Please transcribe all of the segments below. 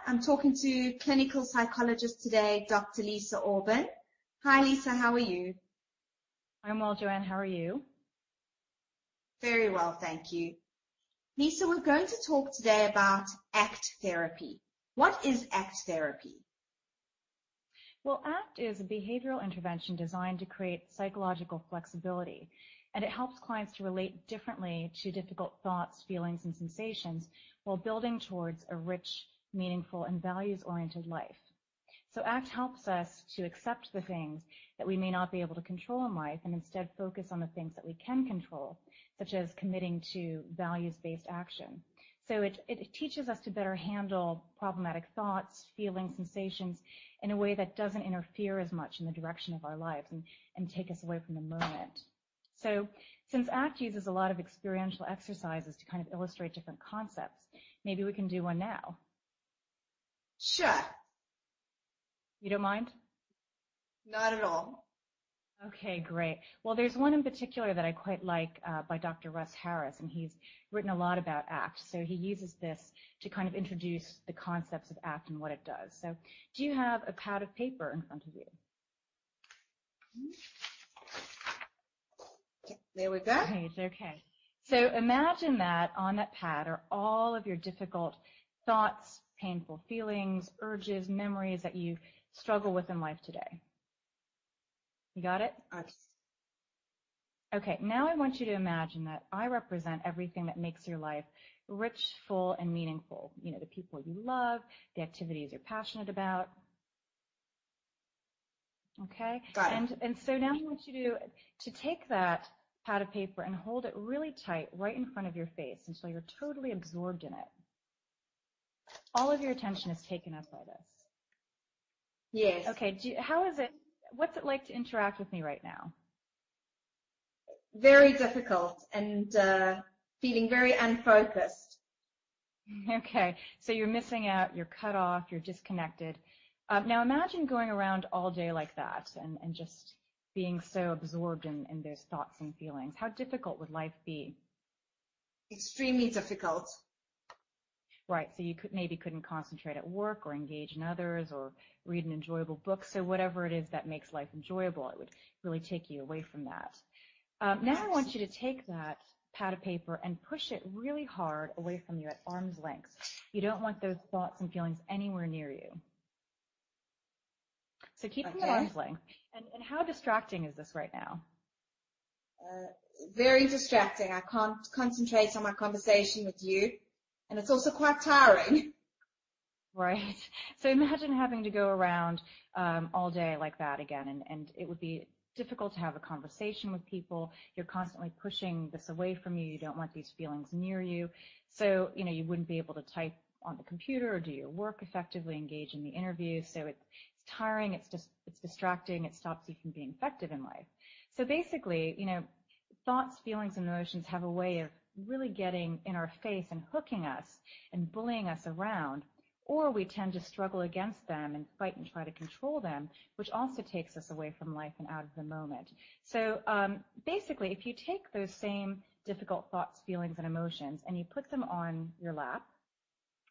I'm talking to clinical psychologist today, Dr. Lisa Orban. Hi, Lisa. How are you? I'm well, Joanne. How are you? Very well, thank you. Lisa, we're going to talk today about ACT therapy. What is ACT therapy? Well, ACT is a behavioral intervention designed to create psychological flexibility, and it helps clients to relate differently to difficult thoughts, feelings, and sensations while building towards a rich, meaningful, and values-oriented life. So ACT helps us to accept the things that we may not be able to control in life and instead focus on the things that we can control, such as committing to values-based action. So it teaches us to better handle problematic thoughts, feelings, sensations in a way that doesn't interfere as much in the direction of our lives and take us away from the moment. So since ACT uses a lot of experiential exercises to kind of illustrate different concepts, maybe we can do one now. Sure. You don't mind? Not at all. Okay, great. Well, there's one in particular that I quite like by Dr. Russ Harris, and he's written a lot about ACT. So he uses this to kind of introduce the concepts of ACT and what it does. So do you have a pad of paper in front of you? Okay, there we go. Great, okay. So imagine that on that pad are all of your difficult thoughts, painful feelings, urges, memories that you struggle with in life today. You got it? Okay. Okay, now I want you to imagine that I represent everything that makes your life rich, full, and meaningful. You know, the people you love, the activities you're passionate about. Okay? Got it. And so now I want you to take that pad of paper and hold it really tight right in front of your face until you're totally absorbed in it. All of your attention is taken up by this. Yes. Okay, what's it like to interact with me right now? Very difficult and feeling very unfocused. Okay, so you're missing out, you're cut off, you're disconnected. Now imagine going around all day like that and just being so absorbed in those thoughts and feelings. How difficult would life be? Extremely difficult. Right, so you couldn't concentrate at work or engage in others or read an enjoyable book. So whatever it is that makes life enjoyable, it would really take you away from that. Now I want you to take that pad of paper and push it really hard away from you at arm's length. You don't want those thoughts and feelings anywhere near you. So keep them at arm's length. And how distracting is this right now? Very distracting. I can't concentrate on my conversation with you. And it's also quite tiring. Right. So imagine having to go around all day like that again, and it would be difficult to have a conversation with people. You're constantly pushing this away from you. You don't want these feelings near you. So, you know, you wouldn't be able to type on the computer or do your work effectively, engage in the interview. So it's tiring. It's distracting. It stops you from being effective in life. So basically, you know, thoughts, feelings, and emotions have a way of really getting in our face and hooking us and bullying us around, or we tend to struggle against them and fight and try to control them, which also takes us away from life and out of the moment. So basically, if you take those same difficult thoughts, feelings, and emotions and you put them on your lap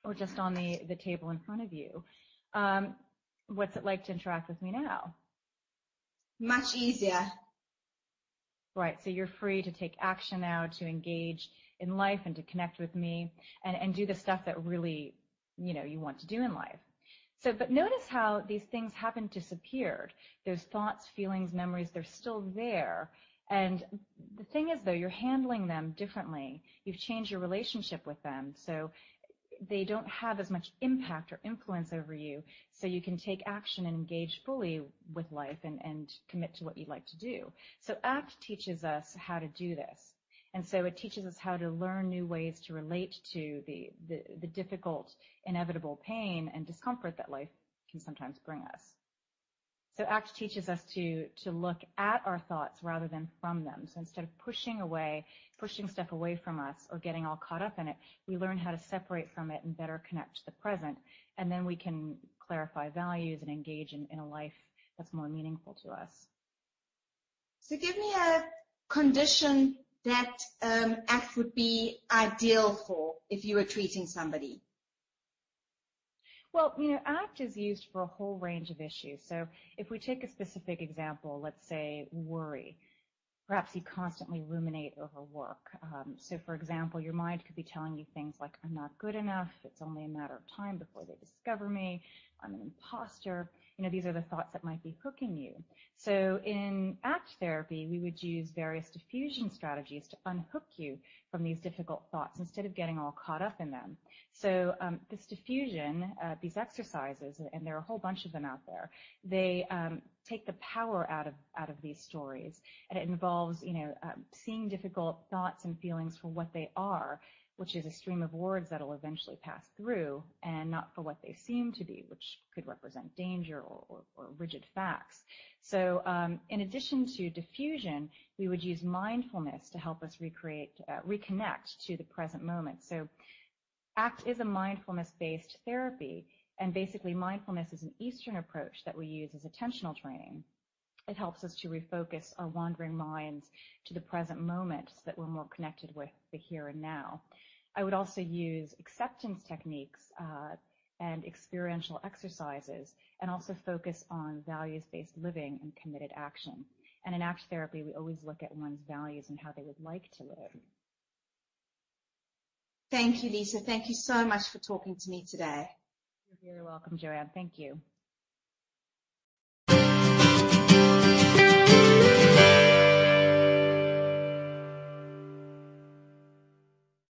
or just on the table in front of you, what's it like to interact with me now? Much easier. Right, so you're free to take action now, to engage in life and to connect with me and do the stuff that really, you know, you want to do in life. So, but notice how these things haven't disappeared. Those thoughts, feelings, memories, they're still there. And the thing is, though, you're handling them differently. You've changed your relationship with them. So they don't have as much impact or influence over you, so you can take action and engage fully with life and commit to what you'd like to do. So ACT teaches us how to do this. And so it teaches us how to learn new ways to relate to the difficult, inevitable pain and discomfort that life can sometimes bring us. So ACT teaches us to look at our thoughts rather than from them. So instead of pushing stuff away from us or getting all caught up in it, we learn how to separate from it and better connect to the present. And then we can clarify values and engage in a life that's more meaningful to us. So give me a condition that ACT would be ideal for if you were treating somebody. Well, ACT is used for a whole range of issues. So if we take a specific example, let's say worry. Perhaps you constantly ruminate over work. So for example, your mind could be telling you things like, I'm not good enough, it's only a matter of time before they discover me, I'm an imposter. These are the thoughts that might be hooking you. So in ACT therapy, we would use various diffusion strategies to unhook you from these difficult thoughts instead of getting all caught up in them. So this diffusion, these exercises, and there are a whole bunch of them out there, they take the power out of these stories, and it involves, seeing difficult thoughts and feelings for what they are, which is a stream of words that will eventually pass through, and not for what they seem to be, which could represent danger or rigid facts. So in addition to diffusion, we would use mindfulness to help us reconnect to the present moment. So ACT is a mindfulness-based therapy, and basically mindfulness is an Eastern approach that we use as attentional training. It helps us to refocus our wandering minds to the present moment so that we're more connected with the here and now. I would also use acceptance techniques and experiential exercises, and also focus on values-based living and committed action. And in ACT therapy, we always look at one's values and how they would like to live. Thank you, Lisa. Thank you so much for talking to me today. You're very welcome, Joanne. Thank you.